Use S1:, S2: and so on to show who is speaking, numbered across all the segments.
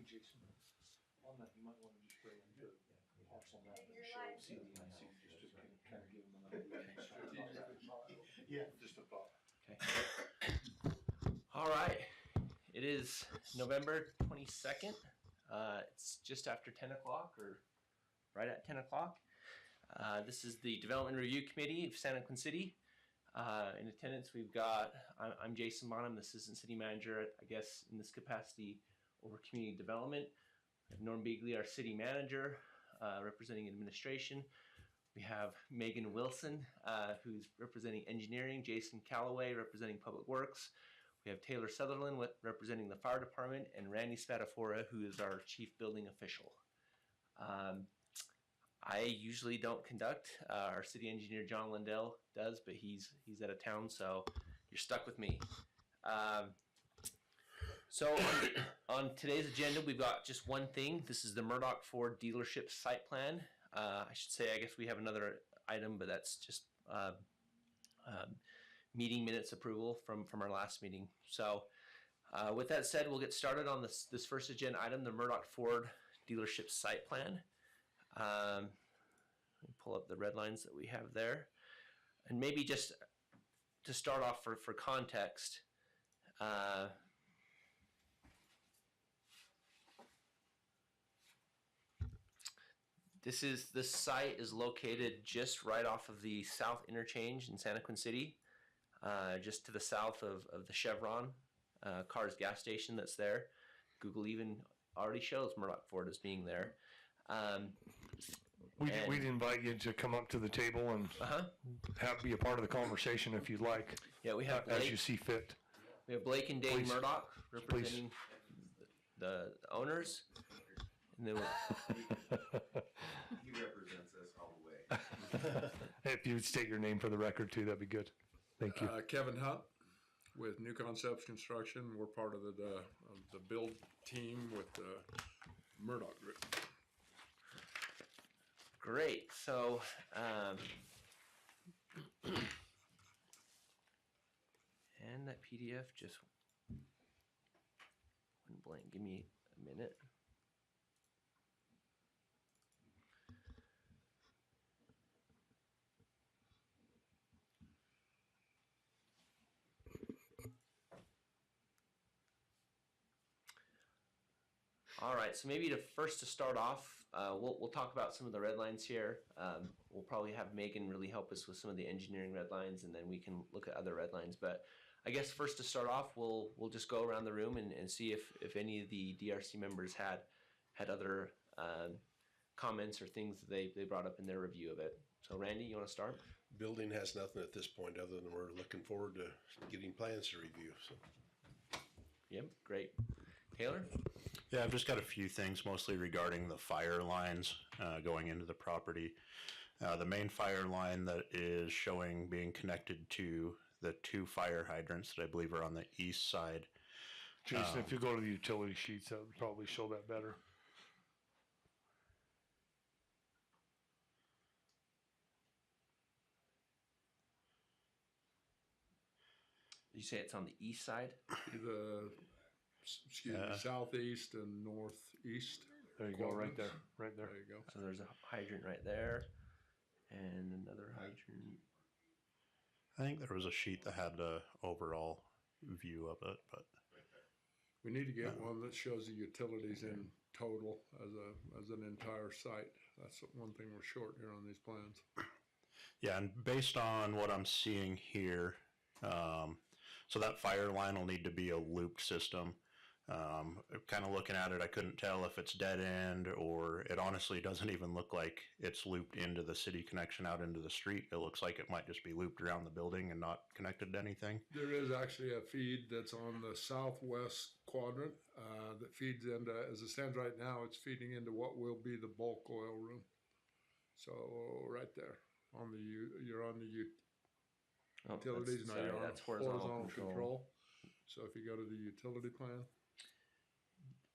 S1: Jason, on that, you might want to just bring them to parcel map and show CDIC, just to kind of give them an idea. Yeah, just a thought.
S2: Okay. All right. It is November 22nd. It's just after 10 o'clock or right at 10 o'clock. This is the Development Review Committee of Santaquin City. In attendance, we've got, I'm Jason Bonham, the Assistant City Manager, I guess in this capacity over Community Development. Norm Beagley, our City Manager, representing administration. We have Megan Wilson, who's representing engineering, Jason Calloway, representing Public Works. We have Taylor Sutherland representing the Fire Department, and Randy Spadafora, who is our Chief Building Official. I usually don't conduct. Our city engineer, John Lindell, does, but he's out of town, so you're stuck with me. So on today's agenda, we've got just one thing. This is the Murdoch Ford dealership site plan. I should say, I guess we have another item, but that's just meeting minutes approval from our last meeting. So with that said, we'll get started on this first agenda item, the Murdoch Ford dealership site plan. Let me pull up the red lines that we have there. And maybe just to start off for context, this site is located just right off of the South Interchange in Santaquin City, just to the south of the Chevron Cars gas station that's there. Google even already shows Murdoch Ford as being there.
S3: We'd invite you to come up to the table and be a part of the conversation if you'd like.
S2: Yeah, we have Blake,
S3: as you see fit.
S2: We have Blake and Dave Murdoch representing the owners. And then
S4: he represents us all the way.
S3: If you would state your name for the record too, that'd be good. Thank you.
S5: Kevin Hunt with New Concepts Construction. We're part of the build team with the Murdoch Group.
S2: Great. So and that PDF just went blank. Give me a minute. All right, so maybe to start off, we'll talk about some of the red lines here. We'll probably have Megan really help us with some of the engineering red lines, and then we can look at other red lines. But I guess first to start off, we'll just go around the room and see if any of the DRC members had other comments or things that they brought up in their review of it. So Randy, you want to start?
S6: Building has nothing at this point other than we're looking forward to getting plans to review. So.
S2: Yep, great. Taylor?
S7: Yeah, I've just got a few things mostly regarding the fire lines going into the property. The main fire line that is showing being connected to the two fire hydrants that I believe are on the east side.
S3: Jason, if you go to the utility sheets, that would probably show that better.
S2: Did you say it's on the east side?
S5: Southeast and northeast.
S3: There you go, right there. Right there.
S5: There you go.
S2: So there's a hydrant right there, and another hydrant.
S7: I think there was a sheet that had the overall view of it, but
S5: We need to get one that shows the utilities in total as an entire site. That's one thing we're short here on these plans.
S7: yeah, and based on what I'm seeing here, so that fire line will need to be a looped system. Kind of looking at it, I couldn't tell if it's dead end or it honestly doesn't even look like it's looped into the city connection out into the street. It looks like it might just be looped around the building and not connected to anything.
S5: There is actually a feed that's on the southwest quadrant that feeds into, as it stands right now, it's feeding into what will be the bulk oil room. So right there on you're on the utilities, now you're on horizontal control. So if you go to the utility plan,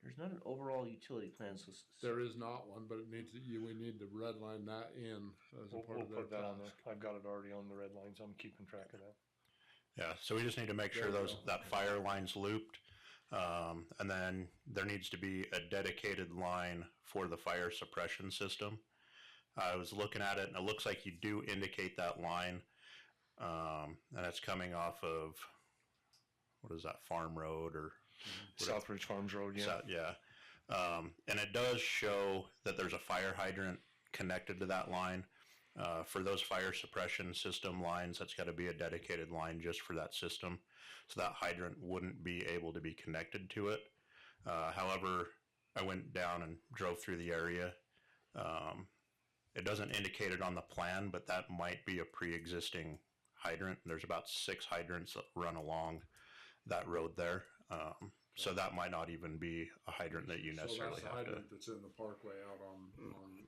S2: There's not an overall utility plan, so
S5: there is not one, but it needs we need to redline that in as a part
S3: We'll
S5: of
S3: put that on
S5: task.
S3: there. I've got it already on the red lines. I'm keeping track of that.
S7: Yeah, so we just need to make sure that fire line's looped. And then there needs to be a dedicated line for the fire suppression system. I was looking at it, and it looks like you do indicate that line, and it's coming off of, what is that, Farm Road or
S3: Southbridge Farms Road, yeah.
S7: yeah. And it does show that there's a fire hydrant connected to that line. For those fire suppression system lines, that's got to be a dedicated line just for that system. So that hydrant wouldn't be able to be connected to it. However, I went down and drove through the area. It doesn't indicate it on the plan, but that might be a pre-existing hydrant. There's about 6 hydrants that run along that road there. So that might not even be a hydrant that you necessarily
S5: so that's the
S7: have to.
S5: hydrant that's in the parkway out on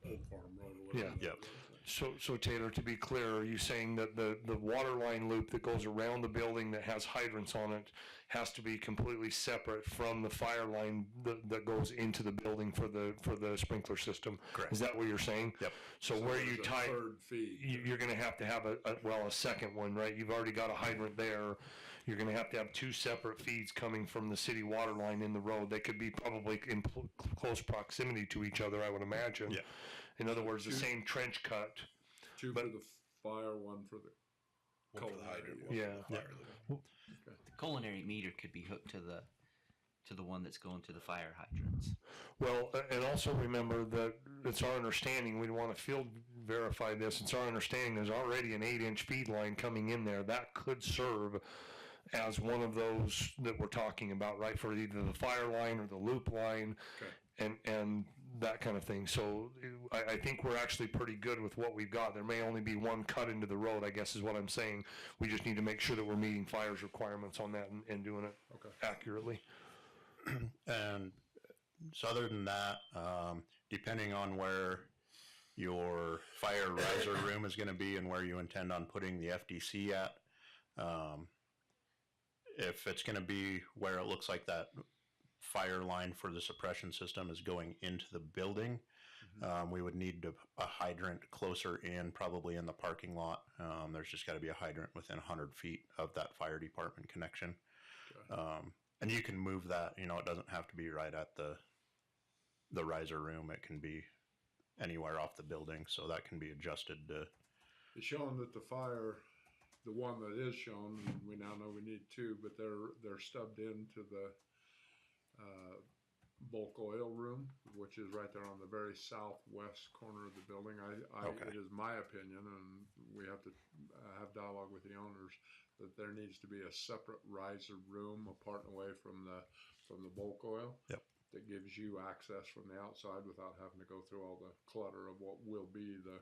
S5: Old Farm Road or whatever.
S3: Yeah.
S7: Yep.
S3: So Taylor, to be clear, are you saying that the water line loop that goes around the building that has hydrants on it has to be completely separate from the fire line that goes into the building for the sprinkler system?
S7: Correct.
S3: Is that what you're saying?
S7: Yep.
S3: So where you
S5: There's a
S3: tie,
S5: third feed.
S3: you're going to have a second one, right? You've already got a hydrant there. You're going to have 2 separate feeds coming from the city water line in the road. They could be probably in close proximity to each other, I would imagine.
S7: Yeah.
S3: In other words, the same trench cut.
S5: 2
S3: but-
S5: for the fire, 1 for the
S6: One for the hydrant, one
S3: Yeah.
S6: for the fire loop.
S8: The culinary meter could be hooked to the one that's going to the fire hydrants.
S3: Well, and also remember that it's our understanding, we want to field verify this, it's our understanding there's already an 8-inch feed line coming in there that could serve as one of those that we're talking about, right, for either the fire line or the loop line.
S5: Okay.
S3: And that kind of thing. So I think we're actually pretty good with what we've got. There may only be one cut into the road, I guess is what I'm saying. We just need to make sure that we're meeting fire's requirements on that and doing it accurately.
S7: And so other than that, depending on where your fire riser room is going to be and where you intend on putting the FDC at, if it's going to be where it looks like that fire line for the suppression system is going into the building, we would need a hydrant closer in, probably in the parking lot. There's just got to be a hydrant within 100 feet of that fire department connection. And you can move that, it doesn't have to be right at the riser room. It can be anywhere off the building, so that can be adjusted to.
S5: It's shown that the one that is shown, we now know we need 2, but they're stubbed into the bulk oil room, which is right there on the very southwest corner of the building.
S7: Okay.
S5: It is my opinion, and we have to have dialogue with the owners, that there needs to be a separate riser room apart and away from the bulk oil.
S7: Yep.
S5: That gives you access from the outside without having to go through all the clutter of what will be the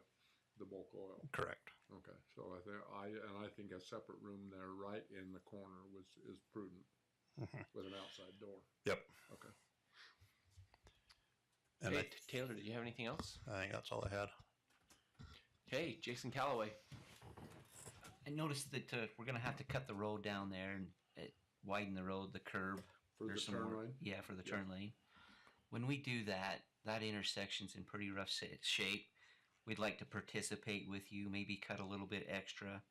S5: bulk oil.
S7: Correct.
S5: Okay, so I think a separate room there right in the corner is prudent with an outside door.
S7: Yep.
S5: Okay.
S7: And
S2: Okay, Taylor, do you have anything else?
S7: I think that's all I had.
S2: Okay, Jason Calloway.
S8: I noticed that we're going to have to cut the road down there and widen the road, the curb.
S5: For
S8: There's
S5: the
S8: some
S5: turn
S8: more-
S5: lane?
S8: Yeah, for the turn lane. When we do that intersection's in pretty rough shape. We'd like to participate with you, maybe cut a little bit extra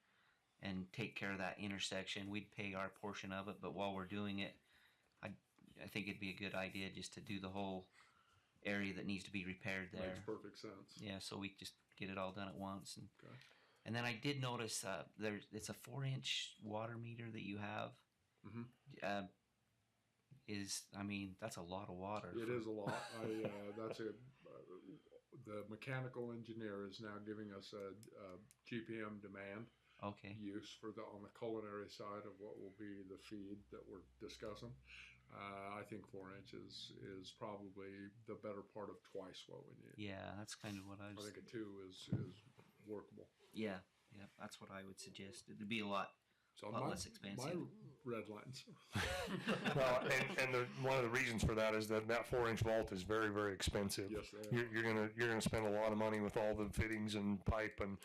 S8: and take care of that intersection. We'd pay our portion of it, but while we're doing it, I think it'd be a good idea just to do the whole area that needs to be repaired there.
S5: Makes perfect sense.
S8: Yeah, so we just get it all done at once.
S5: Okay.
S8: And then I did notice it's a 4-inch water meter that you have.
S5: Mhm.
S8: That's a lot of water.
S5: It is a lot. The mechanical engineer is now giving us a GPM demand
S8: Okay.
S5: use on the culinary side of what will be the feed that we're discussing. I think 4 inches is probably the better part of twice what we need.
S8: Yeah, that's kind of what I
S5: I
S8: was.
S5: think a 2 is workable.
S8: Yeah, that's what I would suggest. It'd be a lot
S5: So
S8: less expensive.
S5: My red lines.
S3: Well, and one of the reasons for that is that 4-inch vault is very, very expensive.
S5: Yes, they are.
S3: You're gonna spend a lot of money with all the fittings and pipe and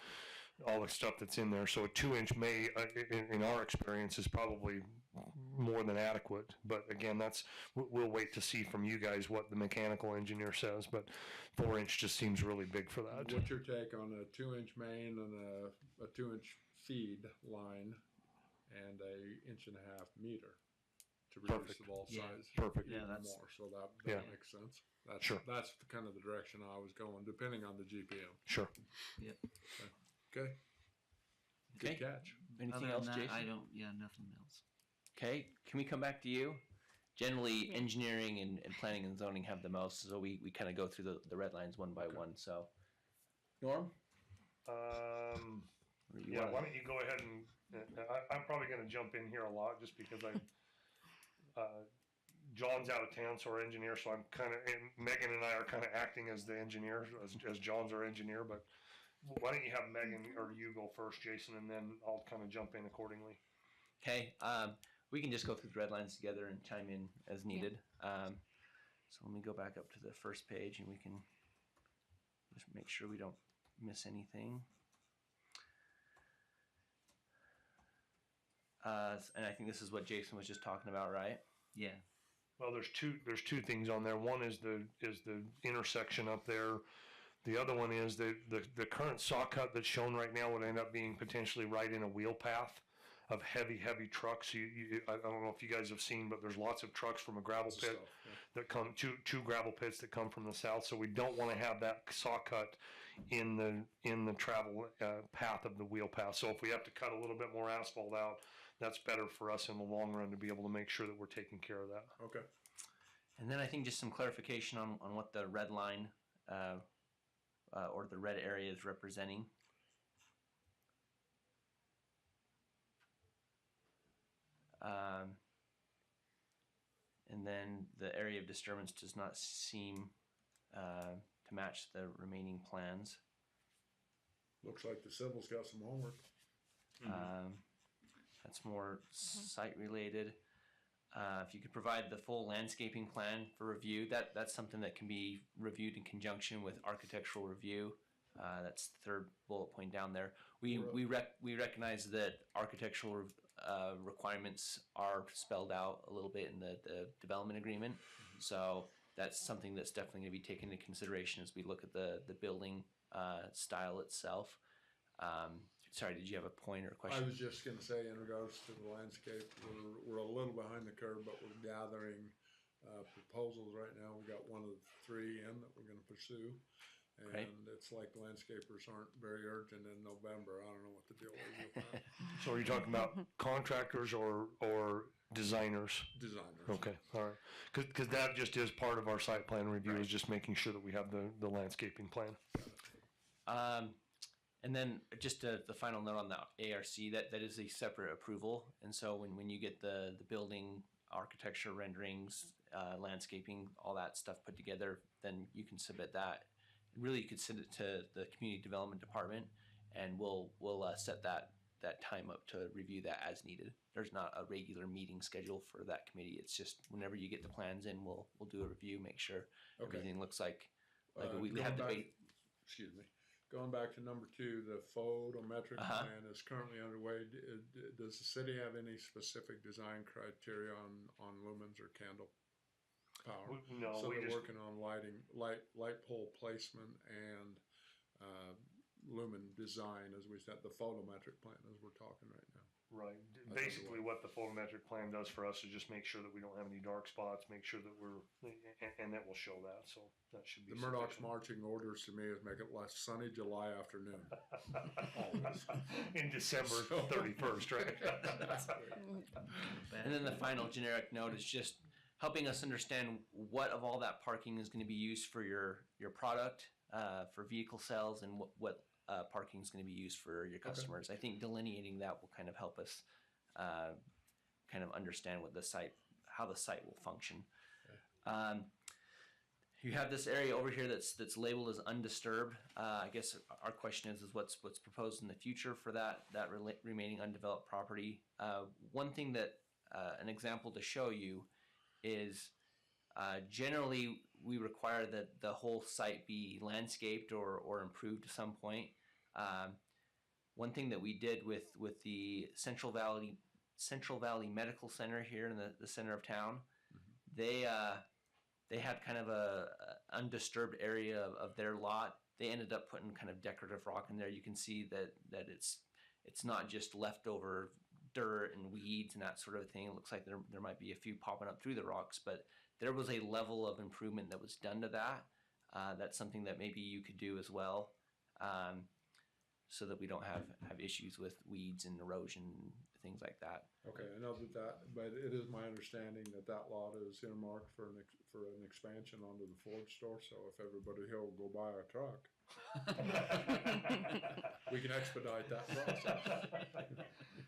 S3: all the stuff that's in there. So a 2-inch may, in our experience, is probably more than adequate. But again, we'll wait to see from you guys what the mechanical engineer says. But 4-inch just seems really big for that.
S5: What's your take on a 2-inch main and a 2-inch feed line and a 1.5 meter to to reduce
S3: Perfect.
S5: the vault
S8: Yeah.
S5: size.
S3: Perfect.
S8: Yeah,
S5: even
S8: that's-
S5: more, so that
S3: Yeah.
S5: makes sense. That's,
S3: Sure.
S5: That's the kind of the direction I was going, depending on the GPM.
S3: Sure.
S5: Okay, good
S2: Okay.
S5: catch.
S2: Anything
S8: Other than
S2: else,
S8: that,
S2: Jason?
S8: I don't. Yeah, nothing else.
S2: Okay, can we come back to you? Generally, engineering and planning and zoning have the most, so we kind of go through the red lines one by one. So, Norm, or you
S3: Yeah,
S2: wanna-
S3: why don't you go ahead and, I'm probably gonna jump in here a lot just because John's out of town, so our engineer, so I'm kind of, and Megan and I are kind of acting as the engineer, as John's our engineer, but why don't you have Megan or you go first, Jason, and then I'll kind of jump in accordingly.
S2: Okay, we can just go through the red lines together and chime in as needed. So let me go back up to the first page and we can just make sure we don't miss anything. And I think this is what Jason was just talking about, right?
S8: Yeah.
S3: Well, there's two things on there. One is the intersection up there. The other one is the current saw cut that's shown right now would end up being potentially right in a wheel path of heavy trucks. I don't know if you guys have seen, but there's lots of trucks from a gravel pit that come, two gravel pits that come from the south. So we don't want to have that saw cut in the travel path of the wheel path. So if we have to cut a little bit more asphalt out, that's better for us in the long run to be able to make sure that we're taking care of that.
S5: Okay.
S2: And then I think just some clarification on what the red line or the red area is representing. And then the area of disturbance does not seem to match the remaining plans.
S5: Looks like the civil's got some homework.
S2: That's more site related. If you could provide the full landscaping plan for review, that's something that can be reviewed in conjunction with architectural review. That's the third bullet point down there. We recognize that architectural requirements are spelled out a little bit in the development agreement. So that's something that's definitely going to be taken into consideration as we look at the building style itself. Sorry, did you have a point or a question?
S5: I was just going to say, in regards to the landscape, we're a little behind the curve, but we're gathering proposals right now. We got one of the three in that we're going to pursue, and
S2: Great.
S5: it's like landscapers aren't very urgent in November. I don't know what the deal is with that.
S3: So are you talking about contractors or designers?
S5: Designers.
S3: Okay, all right. Because that just is part of our site plan review, is just making sure that we have the landscaping plan.
S2: And then just the final note on the ARC, that is a separate approval. And so when you get the building architecture renderings, landscaping, all that stuff put together, then you can submit that. Really, you could send it to the community development department, and we'll set that time up to review that as needed. There's not a regular meeting schedule for that committee. It's just whenever you get the plans in, we'll do a review, make sure everything looks like we have the base.
S5: Excuse me. Going back to number 2, the photometric plan is currently underway. Does the city have any specific design criteria on lumens or candle power?
S3: No,
S5: So
S3: we
S5: they're
S3: just
S5: working on light pole placement and lumen design, as we said, the photometric plan as we're talking right now.
S3: right. Basically, what the photometric plan does for us is just make sure that we don't have any dark spots, make sure that and that will show that. So that should be
S5: The Murdoch's
S3: sufficient.
S5: marching orders to me is make it less sunny July afternoon. Always.
S3: In December 31st, right?
S2: And then the final generic note is just helping us understand what of all that parking is going to be used for your product, for vehicle sales, and what parking is going to be used for your customers. I think delineating that will kind of help us kind of understand how the site will function. You have this area over here that's labeled as undisturbed. I guess our question is what's proposed in the future for that remaining undeveloped property. One thing that an example to show you is generally we require that the whole site be landscaped or improved to some point. One thing that we did with the Central Valley Medical Center here in the center of town, they had kind of a undisturbed area of their lot. They ended up putting kind of decorative rock in there. You can see that it's not just leftover dirt and weeds and that sort of thing. It looks like there might be a few popping up through the rocks, but there was a level of improvement that was done to that. That's something that maybe you could do as well, so that we don't have issues with weeds and erosion and things like that.
S5: Okay, I know but it is my understanding that lot is earmarked for an expansion onto the Ford store, so if everybody here will go buy a truck, we can expedite that process.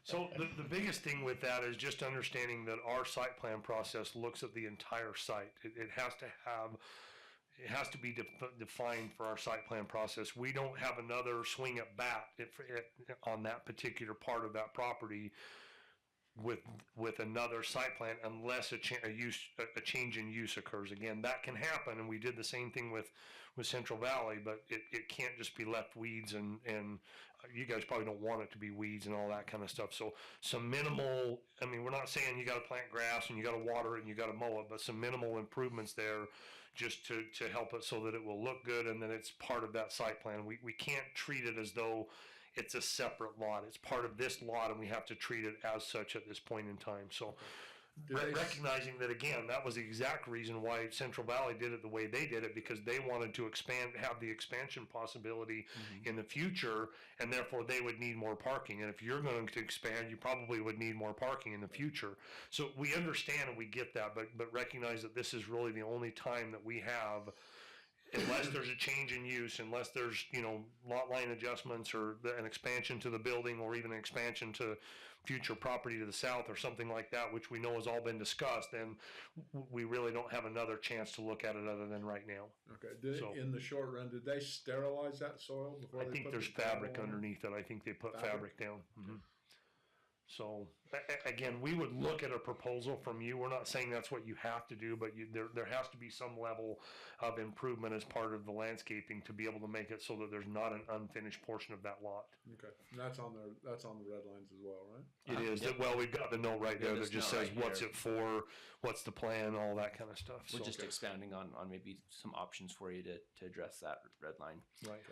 S3: So the biggest thing with that is just understanding that our site plan process looks at the entire site. It has to be defined for our site plan process. We don't have another swing at bat on that particular part of that property with another site plan unless a change in use occurs. Again, that can happen, and we did the same thing with Central Valley, but it can't just be left weeds, and you guys probably don't want it to be weeds and all that kind of stuff. So some minimal, I mean, we're not saying you got to plant grass and you got to water it and you got to mow it, but some minimal improvements there just to help it so that it will look good and then it's part of that site plan. We can't treat it as though it's a separate lot. It's part of this lot, and we have to treat it as such at this point in time. So recognizing that, again, that was the exact reason why Central Valley did it the way they did it, because they wanted to have the expansion possibility in the future, and therefore they would need more parking. And if you're going to expand, you probably would need more parking in the future. So we understand and we get that, but recognize that this is really the only time that we have, unless there's a change in use, unless there's, lot line adjustments or an expansion to the building, or even an expansion to future property to the south or something like that, which we know has all been discussed, then we really don't have another chance to look at it other than right now.
S5: Okay. In the short run, did they sterilize that soil before
S3: I
S5: they
S3: think
S5: put
S3: there's
S5: the gravel
S3: fabric
S5: on?
S3: underneath it. I think they put fabric down. Mm-hmm. So again, we would look at a proposal from you. We're not saying that's what you have to do, but there has to be some level of improvement as part of the landscaping to be able to make it so that there's not an unfinished portion of that lot.
S5: Okay, and that's on the red lines as well, right?
S3: It is.
S2: Yep.
S3: Well, we've got the note right there that
S2: this
S3: just
S2: note
S3: says
S2: right
S3: what's
S2: here.
S3: it for, what's the plan, all that kind of stuff.
S2: We're
S3: So-
S2: just expounding on maybe some options for you to address that red line.
S3: right.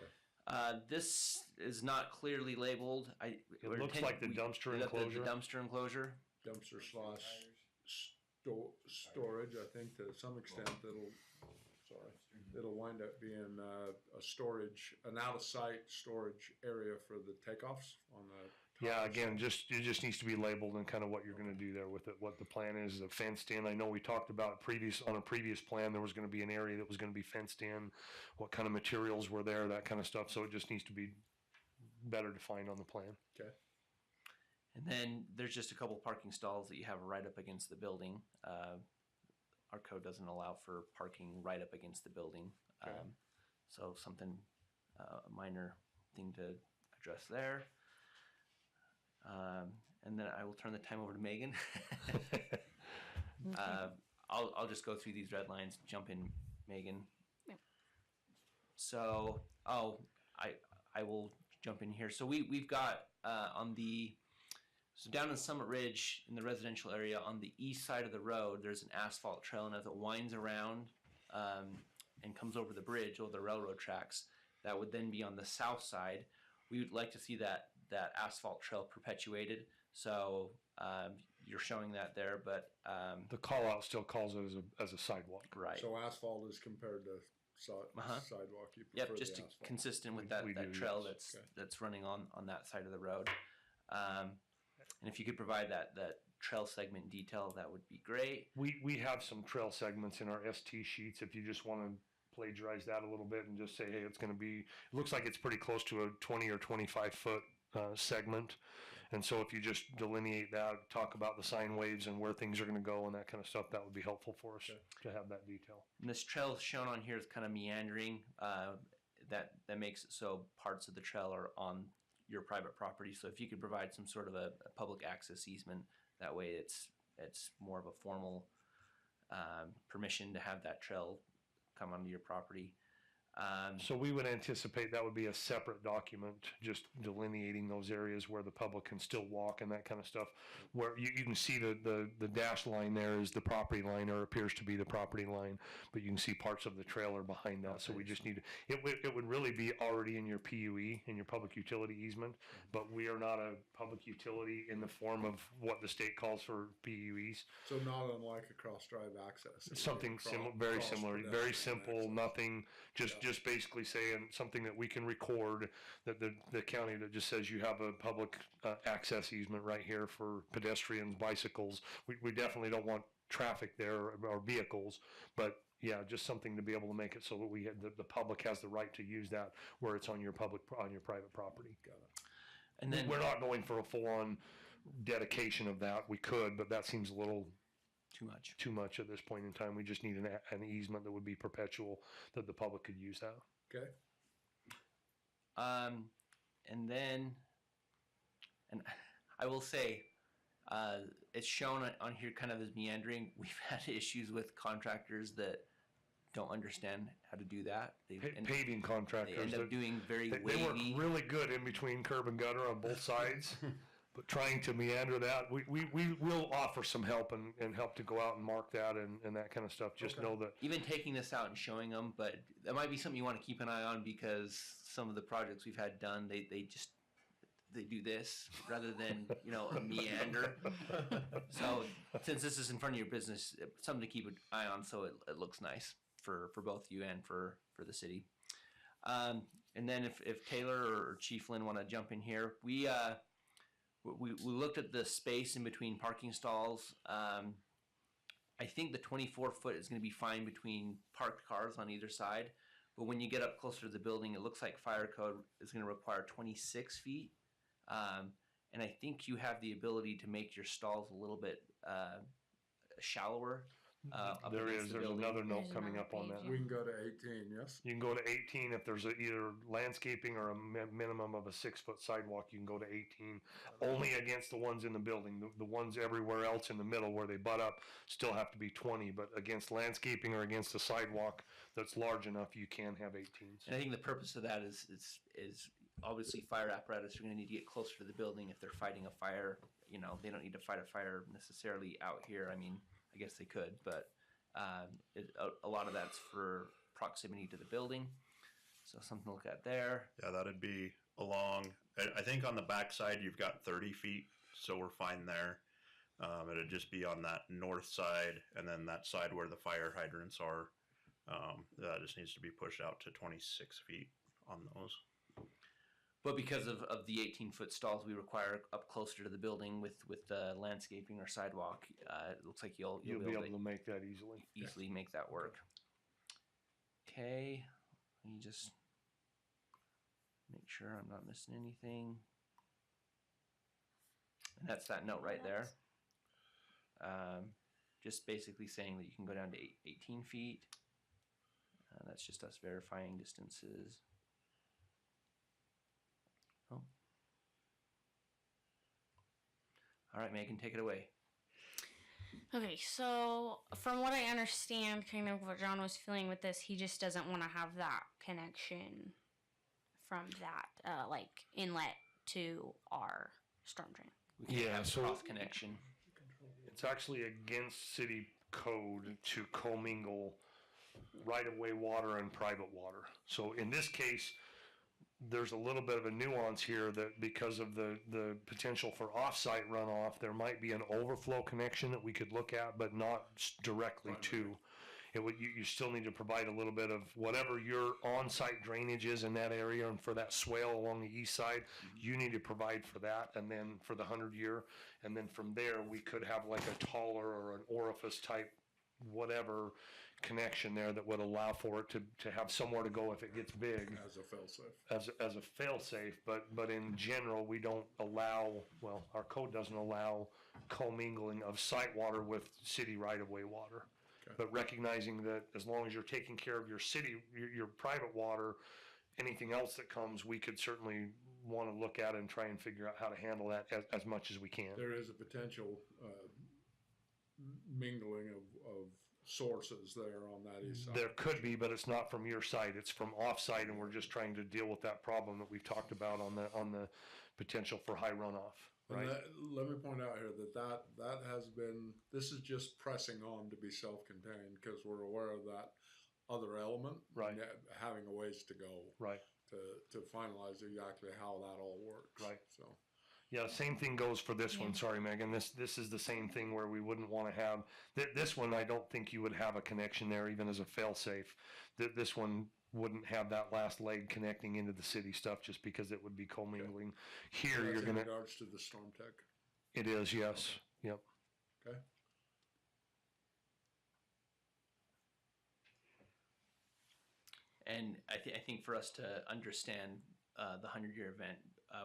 S2: This is not clearly labeled.
S3: It looks like the dumpster enclosure.
S2: The dumpster enclosure.
S5: Dumpster / storage. I think to some extent it'll wind up being a storage, an out of sight storage area for the takeoffs on the.
S3: Yeah, again, it just needs to be labeled and kind of what you're going to do there with it, what the plan is, the fenced in. I know we talked about on a previous plan, there was going to be an area that was going to be fenced in, what kind of materials were there, that kind of stuff. So it just needs to be better defined on the plan.
S5: Okay.
S2: And then there's just a couple parking stalls that you have right up against the building. Our code doesn't allow for parking right up against the building.
S5: Okay.
S2: So something, a minor thing to address there. And then I will turn the time over to Megan. I'll just go through these red lines, jump in, Megan. So, I will jump in here. So we've got so down in Summit Ridge in the residential area on the east side of the road, there's an asphalt trail, and as it winds around and comes over the bridge over the railroad tracks, that would then be on the south side. We would like to see that asphalt trail perpetuated. So you're showing that there, but
S3: The call out still calls it as a sidewalk.
S2: right.
S5: So asphalt is compared to sidewalk. You prefer
S2: Yep, just
S5: the asphalt.
S2: consistent with
S3: We
S2: that
S3: do,
S2: trail
S3: yes.
S2: that's running on that side of the road. And if you could provide that trail segment detail, that would be great.
S3: We have some trail segments in our ST sheets if you just want to plagiarize that a little bit and just say, hey, it's going to be, it looks like it's pretty close to a 20 or 25 foot segment. And so if you just delineate that, talk about the sine waves and where things are going to go and that kind of stuff, that would be helpful for us to have that detail.
S2: And this trail shown on here is kind of meandering. That makes it so parts of the trail are on your private property. So if you could provide some sort of a public access easement, that way it's more of a formal permission to have that trail come onto your property.
S3: So we would anticipate that would be a separate document, just delineating those areas where the public can still walk and that kind of stuff. Where you can see the dashed line there is the property line, or appears to be the property line, but you can see parts of the trailer behind that. So we just need to, it would really be already in your PUE, in your public utility easement, but we are not a public utility in the form of what the state calls for PUEs.
S5: So not unlike a cross-drive access. It would be
S3: Something similar, very
S5: cross
S3: similar, very
S5: pedestrian
S3: simple,
S5: access.
S3: nothing, just basically saying something that we can record, that the county that just says you have a public access easement right here for pedestrians, bicycles. We definitely don't want traffic there or vehicles, but yeah, just something to be able to make it so that the public has the right to use that where it's on your private property.
S5: Got it.
S2: And then
S3: We're not going for a full-on dedication of that. We could, but that seems a little
S2: too much.
S3: at this point in time. We just need an easement that would be perpetual, that the public could use that.
S5: Okay.
S2: And then, and I will say, it's shown on here kind of as meandering. We've had issues with contractors that don't understand how to do that.
S3: Paving contractors.
S2: They end up doing very
S3: They
S2: wavy.
S3: work really good in between curb and gutter on both sides, but trying to meander that, we will offer some help and help to go out and mark that and that kind of stuff. Just know that.
S2: Even taking this out and showing them, but that might be something you want to keep an eye on, because some of the projects we've had done, they do this rather than, a meander. So since this is in front of your business, something to keep an eye on so it looks nice for both you and for the city. And then if Taylor or Chief Lynn want to jump in here, we looked at the space in between parking stalls. I think the 24 foot is going to be fine between parked cars on either side. But when you get up closer to the building, it looks like fire code is going to require 26 feet. And I think you have the ability to make your stalls a little bit shallower.
S3: There's another note coming up on that.
S5: We can go to 18, yes?
S3: You can go to 18 if there's either landscaping or a minimum of a 6 foot sidewalk. You can go to 18. Only against the ones in the building. The ones everywhere else in the middle where they butt up still have to be 20. But against landscaping or against a sidewalk that's large enough, you can have 18s.
S2: And I think the purpose of that is obviously fire apparatus are going to need to get closer to the building if they're fighting a fire. They don't need to fight a fire necessarily out here. I mean, I guess they could, but a lot of that's for proximity to the building. So something to look at there.
S7: Yeah, that'd be along, I think on the back side you've got 30 feet, so we're fine there. It'd just be on that north side, and then that side where the fire hydrants are, that just needs to be pushed out to 26 feet on those.
S2: But because of the 18-foot stalls we require up closer to the building with landscaping or sidewalk, it looks like you'll
S3: You'll be able to make that easily.
S2: make that work. Okay, let me just make sure I'm not missing anything. And that's that note right there. Just basically saying that you can go down to 18 feet. That's just us verifying distances. Oh. All right, Megan, take it away.
S9: Okay, so from what I understand, kind of what John was feeling with this, he just doesn't want to have that connection from that, inlet to our storm drain.
S2: We can have
S3: so
S2: cross connection.
S3: it's actually against city code to commingle right-of-way water and private water. So in this case, there's a little bit of a nuance here that because of the potential for off-site runoff, there might be an overflow connection that we could look at, but not directly to. You still need to provide a little bit of whatever your on-site drainage is in that area, and for that swale along the east side, you need to provide for that, and then for the 100-year, and then from there we could have like a taller or an orifice type whatever connection there that would allow for it to have somewhere to go if it gets big.
S5: As a fail-safe.
S3: As a fail-safe, but in general, we don't allow, well, our code doesn't allow commingling of site water with city right-of-way water.
S5: Okay.
S3: But recognizing that as long as you're taking care of your city, your private water, anything else that comes, we could certainly want to look at and try and figure out how to handle that as much as we can.
S5: There is a potential mingling of sources there on that east side.
S3: There could be, but it's not from your site. It's from off-site, and we're just trying to deal with that problem that we've talked about on the potential for high runoff,
S5: And
S3: right?
S5: let me point out here that has been, this is just pressing on to be self-contained because we're aware of that other element.
S3: Right.
S5: and having a ways to go
S3: Right.
S5: to finalize exactly how that all works.
S3: Right.
S5: So.
S3: Yeah, same thing goes for this one. Sorry, Megan. This is the same thing where we wouldn't want to have this one. I don't think you would have a connection there, even as a fail-safe. This one wouldn't have that last leg connecting into the city stuff, just because it would be commingling. Here,
S5: That's
S3: you're
S5: in
S3: gonna.
S5: regards to the storm tech.
S3: It is, yes. Yep.
S5: Okay.
S2: And I think for us to understand the 100-year event,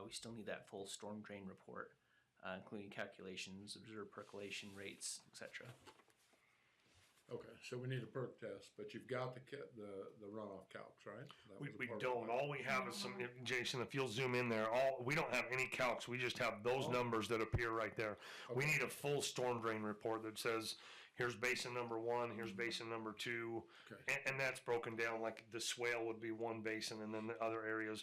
S2: we still need that full storm drain report, including calculations, observed percolation rates, etc.
S5: Okay, so we need a perk test, but you've got the runoff calcs, right? That was
S3: We
S5: a part of
S3: don't.
S5: it.
S3: All we have is some, Jason, if you'll zoom in there, we don't have any calcs. We just have those numbers that appear right there. We need a full storm drain report that says, here's basin number 1, here's basin number 2,
S5: Okay.
S3: and that's broken down. Like the swale would be one basin, and then the other areas,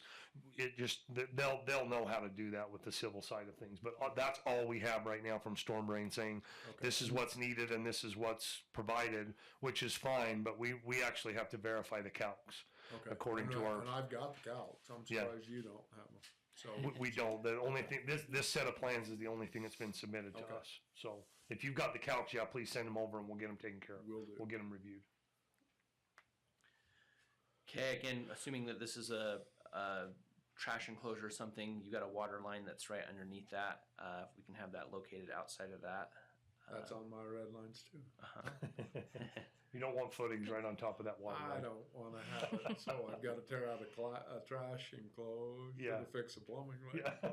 S3: it just they'll know how to do that with the civil side of things. But that's all we have right now from storm drain, saying this is what's needed and this is what's provided, which is fine. But we actually have to verify the calcs according to our.
S5: And I've got the calcs. I'm surprised you don't have them. So
S3: We don't. The only thing, this set of plans is the only thing that's been submitted to
S5: Okay.
S3: us. So if you've got the calcs, yeah, please send them over and we'll get them taken care of.
S5: Will do.
S3: We'll get them reviewed.
S2: Okay, again, assuming that this is a trash enclosure or something, you got a water line that's right underneath that. If we can have that located outside of that.
S5: that's on my red lines too.
S3: You don't want footings right on top of that water
S5: I
S3: line.
S5: don't want to have it, so I've got to tear out a trash enclosure
S3: Yeah.
S5: to fix the plumbing. Right?
S3: Yeah.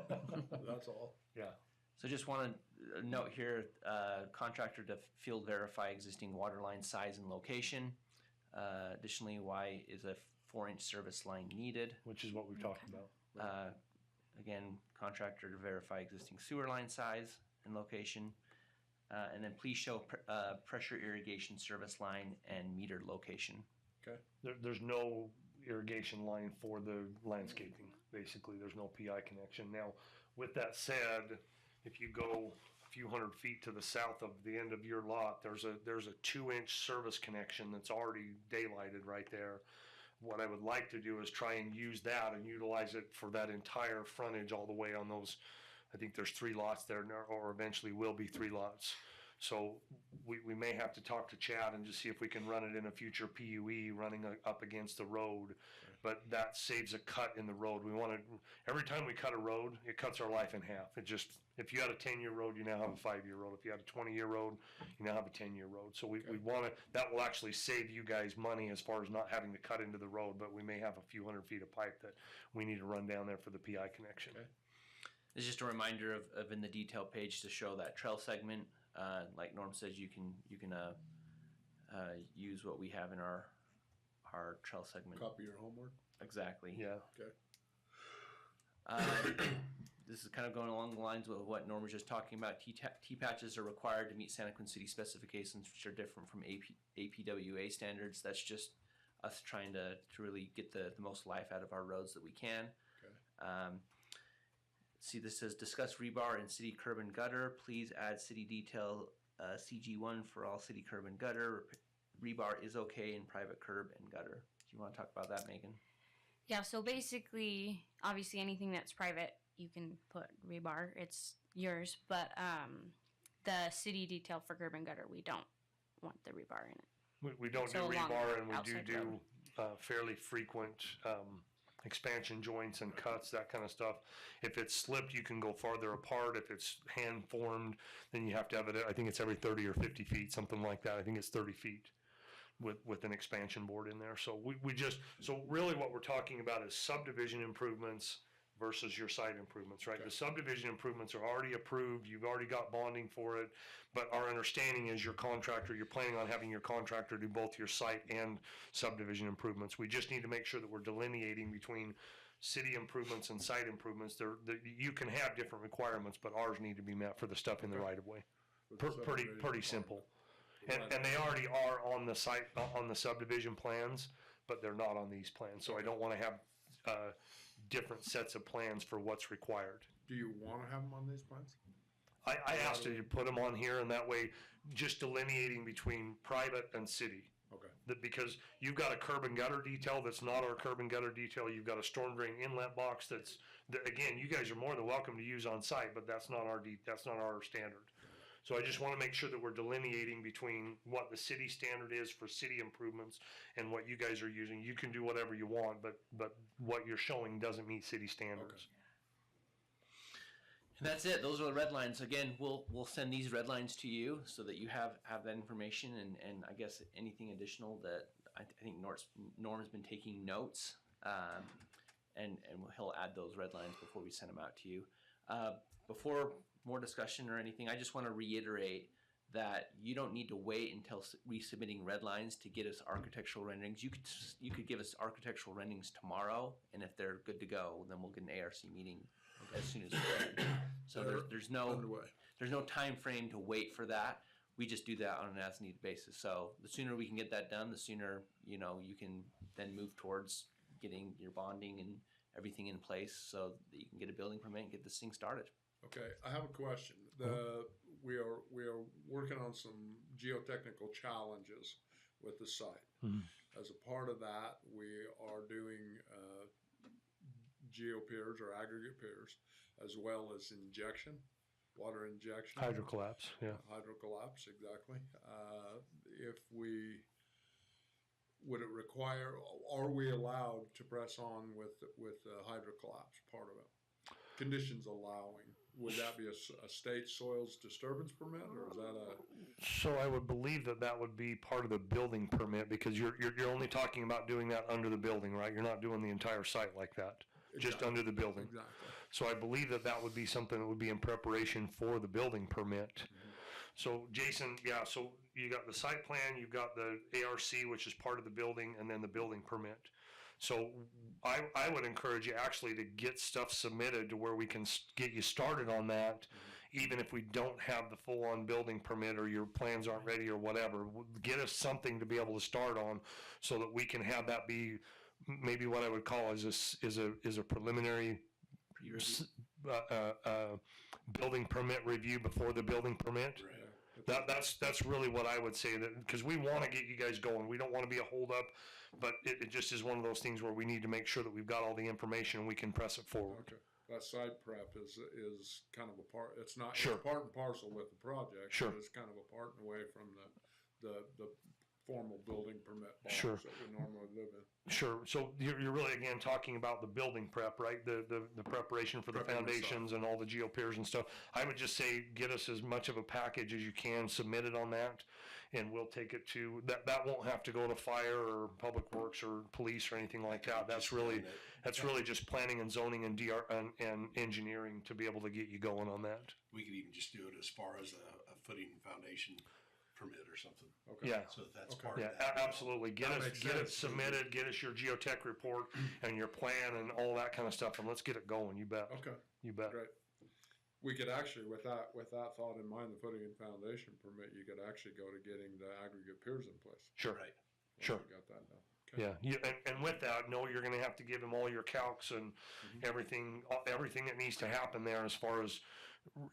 S5: That's all.
S3: Yeah.
S2: So just want to note here, contractor to field verify existing water line size and location. Additionally, why is a 4-inch service line needed?
S3: Which is what we've talked about.
S2: Again, contractor to verify existing sewer line size and location. And then please show pressure irrigation service line and meter location.
S5: Okay.
S3: There's no irrigation line for the landscaping. Basically, there's no PI connection. Now, with that said, if you go a few hundred feet to the south of the end of your lot, there's a 2-inch service connection that's already daylighted right there. What I would like to do is try and use that and utilize it for that entire frontage all the way on those. I think there's 3 lots there, or eventually will be 3 lots. So we may have to talk to Chad and just see if we can run it in a future PUE running up against the road. But that saves a cut in the road. We want to, every time we cut a road, it cuts our life in half. It just, if you had a 10-year road, you now have a 5-year road. If you had a 20-year road, you now have a 10-year road. So we want to, that will actually save you guys money as far as not having to cut into the road, but we may have a few hundred feet of pipe that we need to run down there for the PI connection.
S5: Okay.
S2: It's just a reminder of in the detail page to show that trail segment. Like Norm says, you can use what we have in our trail segment.
S5: Copy your homework.
S2: Exactly.
S3: Yeah.
S5: Okay.
S2: This is kind of going along the lines with what Norm was just talking about. T-patches are required to meet Santaquin City specifications, which are different from APWA standards. That's just us trying to really get the most life out of our roads that we can.
S5: Okay.
S2: See, this says discuss rebar and city curb and gutter. Please add city detail CG1 for all city curb and gutter. Rebar is okay in private curb and gutter. Do you want to talk about that, Megan?
S9: Yeah, so basically, obviously anything that's private, you can put rebar. It's yours. But the city detail for curb and gutter, we don't want the rebar in it.
S3: We don't
S9: So
S3: do
S9: along
S3: rebar, and we
S9: outside
S3: do
S9: road.
S3: fairly frequent expansion joints and cuts, that kind of stuff. If it's slipped, you can go farther apart. If it's hand formed, then you have to have it, I think it's every 30 or 50 feet, something like that. I think it's 30 feet with an expansion board in there. So so really what we're talking about is subdivision improvements versus your site improvements, right?
S5: Okay.
S3: The subdivision improvements are already approved. You've already got bonding for it. But our understanding is you're planning on having your contractor do both your site and subdivision improvements. We just need to make sure that we're delineating between city improvements and site improvements. You can have different requirements, but ours need to be met for the stuff in the right of way.
S5: With the
S3: Pretty
S5: subdivision
S3: simple. And they already are on the site, on the subdivision plans, but they're not on these plans. So I don't want to have different sets of plans for what's required.
S5: Do you want to have them on these plans?
S3: I asked you to put them on here, and that way, just delineating between private and city.
S5: Okay.
S3: Because you've got a curb and gutter detail that's not our curb and gutter detail. You've got a storm drain inlet box that again, you guys are more than welcome to use on site, but that's not our standard. So I just want to make sure that we're delineating between what the city standard is for city improvements and what you guys are using. You can do whatever you want, but what you're showing doesn't meet city standards.
S2: And that's it. Those are the red lines. Again, we'll send these red lines to you so that you have that information, and I guess anything additional that I think Norm's been taking notes, and he'll add those red lines before we send them out to you. Before more discussion or anything, I just want to reiterate that you don't need to wait until resubmitting red lines to get us architectural renderings. You could give us architectural renderings tomorrow, and if they're good to go, then we'll get an ARC meeting as soon as we can. So there's no time frame to wait for that. We just do that on an as needed basis. So the sooner we can get that done, the sooner you can then move towards getting your bonding and everything in place so that you can get a building permit and get this thing started.
S5: Okay, I have a question. We are working on some geotechnical challenges with the site.
S3: Mhm.
S5: As a part of that, we are doing geopiers or aggregate piers, as well as water injection.
S3: Hydrocollapse, yeah.
S5: Hydrocollapse, exactly. Would it require, are we allowed to press on with hydrocollapse part of it? Conditions allowing, would that be a state soils disturbance permit, or is that a?
S3: So I would believe that would be part of the building permit, because you're only talking about doing that under the building, right? You're not doing the entire site like that, just
S5: Exactly.
S3: under the building.
S5: Exactly.
S3: So I believe that would be something that would be in preparation for the building permit. So Jason, yeah, so you got the site plan, you've got the ARC, which is part of the building, and then the building permit. So I would encourage you actually to get stuff submitted to where we can get you started on that, even if we don't have the full-on building permit or your plans aren't ready or whatever. Get us something to be able to start on so that we can have that be maybe what I would call is a preliminary building permit review before the building permit.
S5: Right.
S3: That's really what I would say, that because we want to get you guys going. We don't want to be a holdup, but it just is one of those things where we need to make sure that we've got all the information and we can press it forward.
S5: Okay. That site prep is kind of a part. It's not
S3: Sure.
S5: It's part and parcel with the project.
S3: Sure.
S5: But it's kind of a part and away from the formal building permit box
S3: Sure.
S5: that we normally live in.
S3: Sure. So you're really again talking about the building prep, right? The preparation for the
S5: Prepping the
S3: foundations and all the geopiers and stuff. I would just say get us as much of a package as you can submitted on that, and we'll take it to that won't have to go to fire or public works or police or anything like that. That's really just planning and zoning and and engineering to be able to get you going on that.
S6: We could even just do it as far as a footing foundation permit or something.
S5: Okay.
S3: Yeah.
S6: So that's
S5: Okay.
S6: part
S3: Yeah,
S6: of that.
S3: absolutely. Get
S5: That
S3: us
S5: makes
S3: it
S5: sense.
S3: submitted, get us your geotech report and your plan and all that kind of stuff, and let's get it going. You bet.
S5: Okay.
S3: You bet.
S5: Great. We could actually, with that thought in mind, the footing and foundation permit, you could actually go to getting the aggregate piers in place.
S3: Sure.
S6: Right.
S5: Once
S3: Sure.
S5: you got that done. Okay.
S3: Yeah, and with that, no, you're going to have to give him all your calcs and everything that needs to happen there, as far as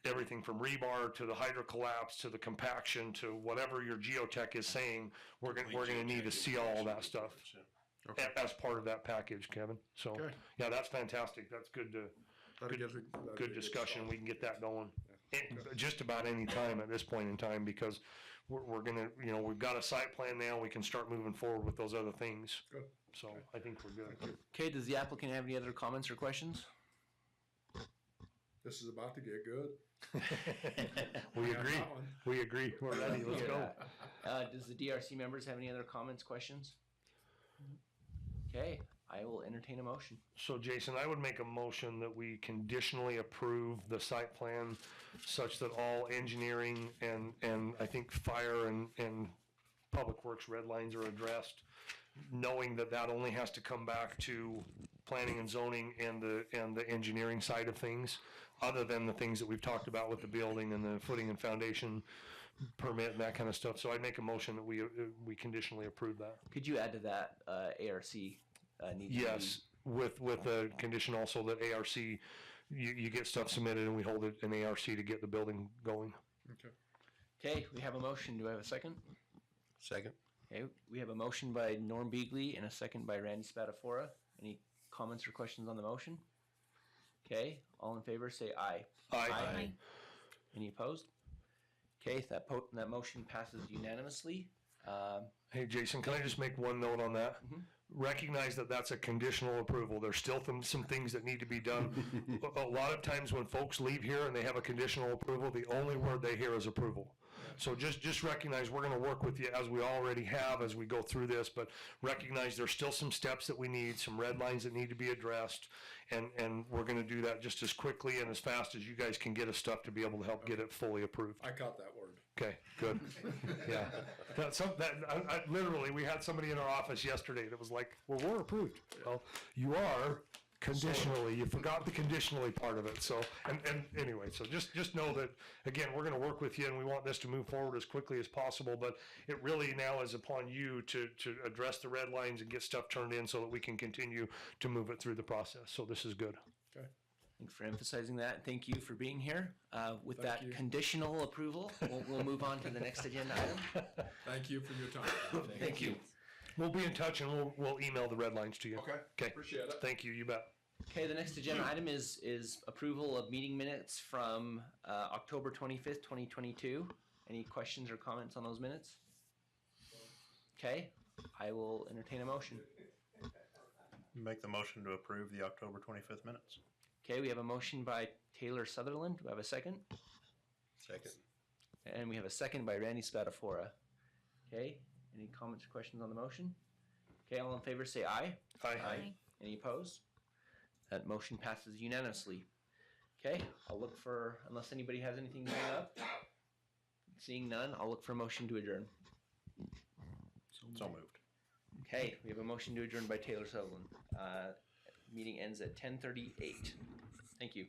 S3: everything from rebar to the hydrocollapse to the compaction to whatever your geotech is saying. We're going to need to see all that stuff as part of that package, Kevin. So
S5: Okay.
S3: yeah, that's fantastic. That's good
S5: That'd get a
S3: good discussion.
S5: start.
S3: We can get that going
S5: Okay.
S3: just about any time at this point in time, because we're gonna, we've got a site plan now. We can start moving forward with those other things.
S5: Good.
S3: So I think we're good.
S2: Okay, does the applicant have any other comments or questions?
S5: This is about to get good.
S3: We
S5: Yeah,
S3: agree.
S5: that one.
S3: We agree. We're ready. Let's go.
S2: Does the DRC members have any other comments, questions? Okay, I will entertain a motion.
S3: So Jason, I would make a motion that we conditionally approve the site plan such that all engineering and I think fire and public works red lines are addressed, knowing that only has to come back to planning and zoning and the engineering side of things, other than the things that we've talked about with the building and the footing and foundation permit and that kind of stuff. So I make a motion that we conditionally approve that.
S2: Could you add to that ARC needs to
S3: Yes, with the condition also that ARC, you get stuff submitted and we hold it in ARC to get the building going.
S5: Okay.
S2: Okay, we have a motion. Do I have a second?
S6: Second.
S2: Okay, we have a motion by Norm Beagley and a second by Randy Spadafora. Any comments or questions on the motion? Okay, all in favor say aye.
S3: Aye.
S2: Any opposed? Okay, that motion passes unanimously.
S3: Hey, Jason, can I just make one note on that? Recognize that that's a conditional approval. There's still some things that need to be done. A lot of times when folks leave here and they have a conditional approval, the only word they hear is approval. So just recognize we're going to work with you as we already have as we go through this, but recognize there's still some steps that we need, some red lines that need to be addressed, and we're going to do that just as quickly and as fast as you guys can get us stuff to be able to help get it fully approved.
S5: I caught that word.
S3: Okay, good. Yeah. Literally, we had somebody in our office yesterday that was like, well, we're approved. Well, you are conditionally. You forgot the conditionally part of it. So, and anyway, so just know that, again, we're going to work with you and we want this to move forward as quickly as possible, but it really now is upon you to address the red lines and get stuff turned in so that we can continue to move it through the process. So this is good.
S5: Okay.
S2: Thanks for emphasizing that. Thank you for being here. With
S5: Thank
S2: that
S5: you.
S2: conditional approval, we'll move on to the next agenda item.
S5: Thank you for your time.
S2: Thank you.
S3: We'll be in touch and we'll email the red lines to you.
S5: Okay.
S3: Okay.
S5: Appreciate it.
S3: Thank you. You bet.
S2: Okay, the next agenda item is approval of meeting minutes from October 25th, 2022. Any questions or comments on those minutes? Okay, I will entertain a motion.
S7: Make the motion to approve the October 25th minutes.
S2: Okay, we have a motion by Taylor Sutherland. Do I have a second?
S6: Second.
S2: And we have a second by Randy Spadafora. Okay, any comments or questions on the motion? Okay, all in favor say aye.
S3: Aye.
S2: Any opposed? That motion passes unanimously. Okay, I'll look for, unless anybody has anything to bring up. Seeing none, I'll look for a motion to adjourn.
S7: So moved.
S2: Okay, we have a motion to adjourn by Taylor Sutherland. Meeting ends at 10:38. Thank you.